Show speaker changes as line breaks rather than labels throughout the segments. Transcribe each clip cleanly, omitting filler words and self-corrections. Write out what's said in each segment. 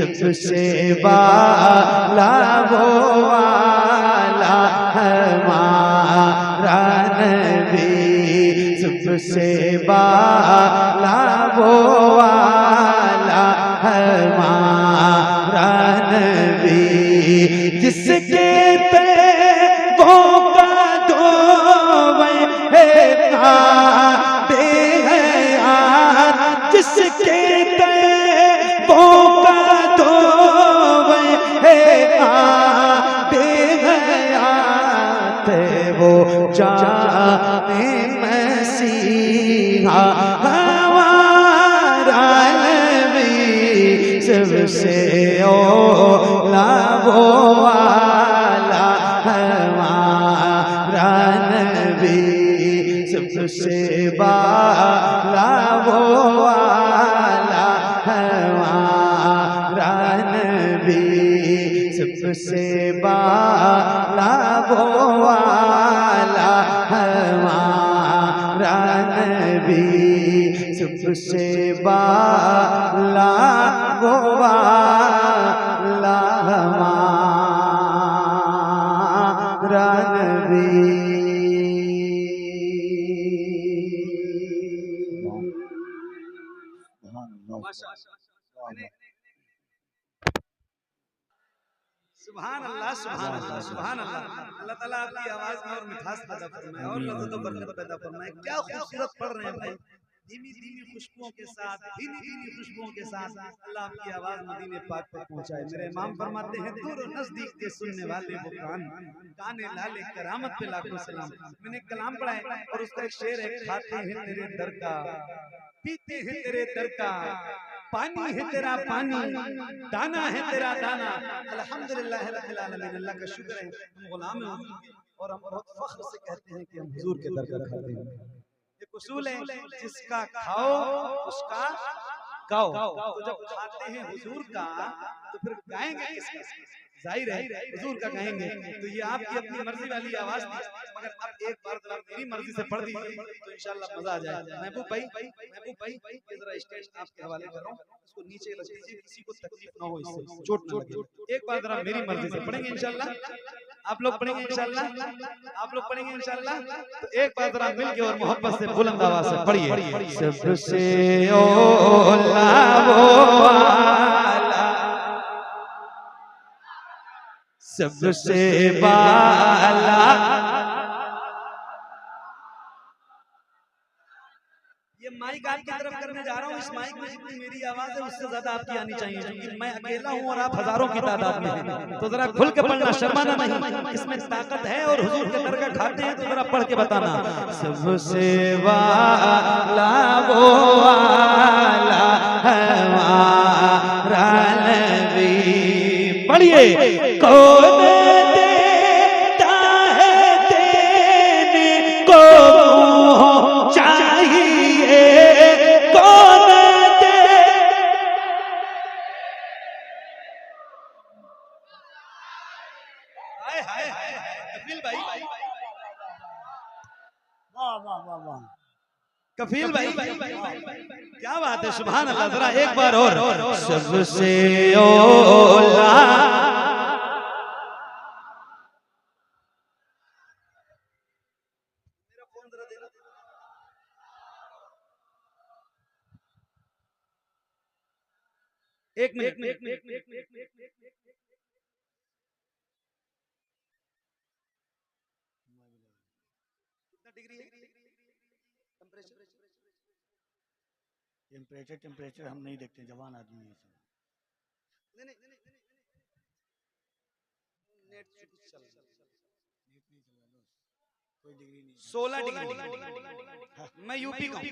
सबसे वाला वो वाला हमारा नबी, सबसे वाला वो वाला हमारा नबी, जिसके पैरों का धोवे है काबे है यार, जिसके पैरों का धोवे है काबे है यार, वो जाने मसीहा हमारा नबी, सबसे ओला वो वाला हमारा नबी, सबसे वाला वो वाला हमारा नबी, सबसे वाला वो वाला हमारा नबी, सबसे वाला वो वाला हमारा नबी।
सुभान अल्लाह, सुभान अल्लाह, सुभान अल्लाह। अल्लाह ताला आपकी आवाज में और मिठास पैदा फरमाए और लज़्ज़त और बरकत पैदा फरमाए। क्या खूबसूरत पढ़ रहे हैं भाई, धीमी धीमी खुशबुओं के साथ, धीमी धीमी खुशबुओं के साथ अल्लाह आपकी आवाज मदीने पाक तक पहुंचाए। मेरे इमाम फरमाते हैं, दूर और नजदीक के सुनने वाले वो काने लाले करामत पे लाखों सलाम। मैंने कलाम पढ़ा है और उसका एक शेर है, खाते हैं तेरे दर का, पीते हैं तेरे दर का, पानी है तेरा पानी, दाना है तेरा दाना। अल्हम्दुलिल्लाह रब्बिल आलमीन, अल्लाह का शुक्र है हम गुलाम हैं और हम बहुत फख्र से कहते हैं कि हम हुजूर के दर पर खाते हैं। एक उसूल है, जिसका खाओ उसका गाओ। तो जब खाते हैं हुजूर का तो फिर गाएंगे किसका? जाहिर है हुजूर का गाएंगे। तो ये आपकी अपनी मर्जी वाली आवाज थी, मगर अब एक बार जरा मेरी मर्जी से पढ़ दीजिए तो इंशाल्लाह मजा आ जाएगा। महबूब भाई, ये जरा स्टेज आपके हवाले कर रहा हूं, इसको नीचे रख दीजिए, किसी को तकलीफ ना हो, इससे चोट ना लगे। एक बार जरा मेरी मर्जी से पढ़ेंगे इंशाल्लाह, आप लोग पढ़ेंगे इंशाल्लाह, आप लोग पढ़ेंगे इंशाल्लाह। तो एक बार जरा मिलके और मोहब्बत से बुलंद आवाज से पढ़िए।
सबसे ओला वो वाला, सबसे वाला।
ये माइक आपकी तरफ करने जा रहा हूँ, इस माइक में जितनी मेरी आवाज है उससे ज्यादा आपकी आनी चाहिए, क्योंकि मैं अकेला हूँ और आप हजारों की तादाद में हैं। तो जरा खुल के पढ़ना, शर्माना नहीं, इसमें ताकत है और हुजूर के दर का खाते हैं तो जरा पढ़ के बताना।
सबसे वाला वो वाला हमारा नबी, पढ़िए। कौन देता है देने को चाहिए, कौन दे।
हाय हाय हाय, कफील भाई, वाह वाह वाह वाह, कफील भाई क्या बात है, सुभान अल्लाह। जरा एक बार और।
सबसे ओला,
मेरा फोन जरा देना। एक मिनट, कितना डिग्री है
टेम्परेचर हम नहीं देखते, जवान आदमी है।
नहीं, नेट से कुछ चल रहा है,
कोई डिग्री नहीं,
16 डिग्री। मैं यूपी का हूं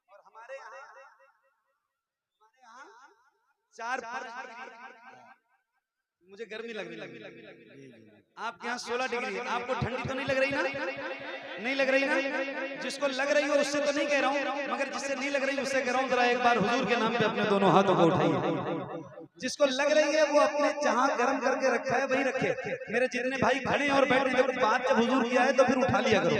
और हमारे यहाँ 4 मुझे गर्मी लग रही है। आपके यहाँ 16 डिग्री है, आपको ठंडी तो नहीं लग रही ना? नहीं लग रही ना? जिसको लग रही हो उससे तो नहीं कह रहा हूँ, मगर जिससे नहीं लग रही उससे कह रहा हूँ, जरा एक बार हुजूर के नाम पे अपने दोनों हाथों को उठाइए। जिसको लग रही है वो अपने जहां गर्म करके रखा है वही रखे। मेरे जितने भाई खड़े हैं और बैठे हैं, देखो बात जब हुजूर किया है तो फिर उठा लिया करो,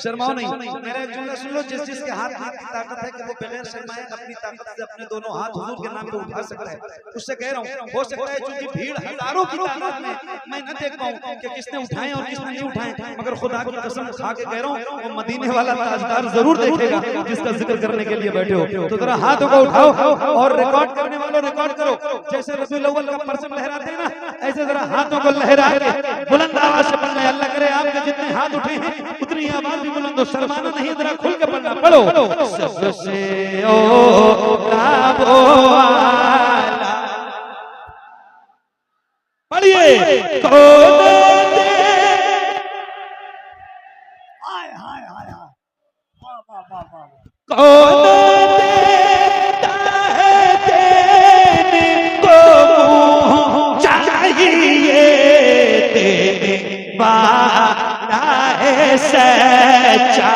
शर्माओ नहीं। मेरा एक जुमला सुन लो, जिस जिसके हाथ में इतनी ताकत है कि वो बगैर शर्माए अपनी ताकत से अपने दोनों हाथ हुजूर के नाम पे उठा सकता है, उससे कह रहा हूँ हो सकता है चूंकि भीड़ हजारों की तादाद में मैं न देख पाऊं कि किसने उठाए और किसने नहीं उठाए, मगर खुदा की कसम खा के कह रहा हूँ वो मदीने वाला ताजदार जरूर देखेगा जिसका जिक्र करने के लिए बैठे हो। तो जरा हाथों को उठाओ और रिकॉर्ड करने वालों रिकॉर्ड करो, जैसे रबीउल अव्वल का परचम लहराते हैं ना, ऐसे जरा हाथों को लहरा के बुलंद आवाज से पढ़ना। अल्लाह करे आपके जितने हाथ उठे हैं उतनी आवाज भी बुलंद हो, शर्माना नहीं, जरा खुल के पढ़ना। पढ़ो सबसे ओ काबो वाला, पढ़िए कौन दे
हाय हाय हाय हाय, वाह वाह वाह वाह,
कौन देता है देने को मुँह चाहिए, देने वाला है सच्चा,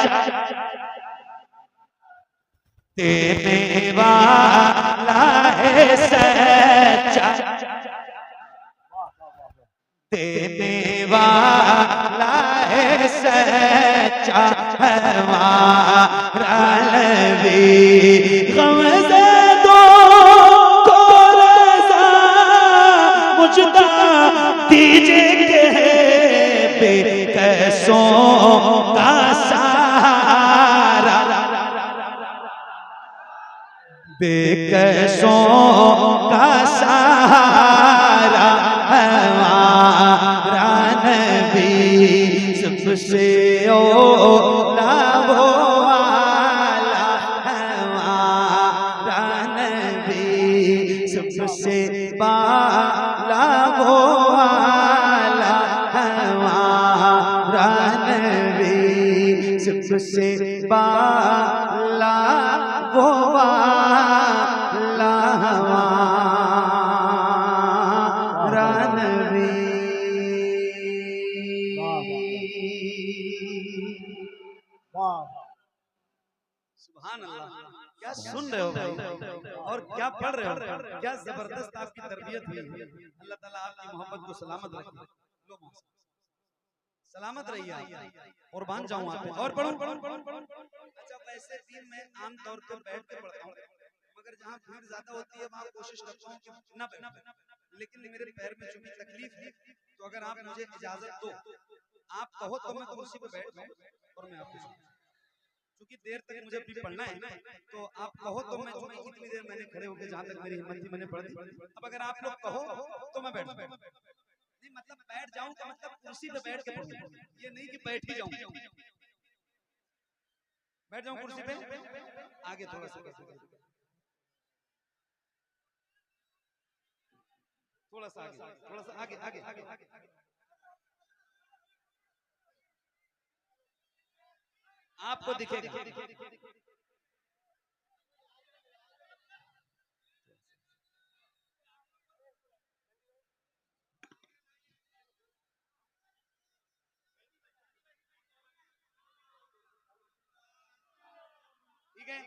देने वाला है सच्चा, देने वाला है सच्चा हमारा नबी। गमज़दों को रज़ा मुझदा दीजिए के बेकसों का सहारा, बेकसों का सहारा हमारा नबी। सबसे ओला वो वाला हमारा नबी, सबसे बाला वो वाला हमारा नबी, सबसे बाला वो वाला हमारा नबी।
वाह वाह,
सुभान अल्लाह, क्या सुन रहे हो भाई और क्या पढ़ रहे हो, क्या जबरदस्त आपकी तरबियत हुई है। अल्लाह ताला आपकी मोहब्बत को सलामत रखे। लो माँ, सलामत रहिए आप, कुर्बान जाऊं आप पे। और पढ़ूं। अच्छा वैसे भी मैं आम तौर पर बैठ के पढ़ता हूँ, मगर जहाँ भीड़ ज्यादा होती है वहाँ कोशिश करता हूँ कि न बैठूं, लेकिन मेरे पैर में चूंकि तकलीफ है तो अगर आप मुझे इजाजत दो, आप कहो तो मैं कुर्सी पे बैठ जाऊं और मैं आपको सुनूं। क्योंकि देर तक मुझे भी पढ़ना है तो आप कहो तो मैं, चूंकि इतनी देर मैंने खड़े होकर जहां तक मेरी हिम्मत थी मैंने पढ़ दी, अब अगर आप लोग कहो तो मैं बैठ जाऊं। नहीं मतलब बैठ जाऊं का मतलब कुर्सी पे बैठ के पढ़ूं, ये नहीं कि बैठ ही जाऊं। बैठ जाऊं कुर्सी पे, आगे थोड़ा सा थोड़ा सा आगे, थोड़ा सा आगे आगे आगे आगे, आपको दिखेगा। ठीक है,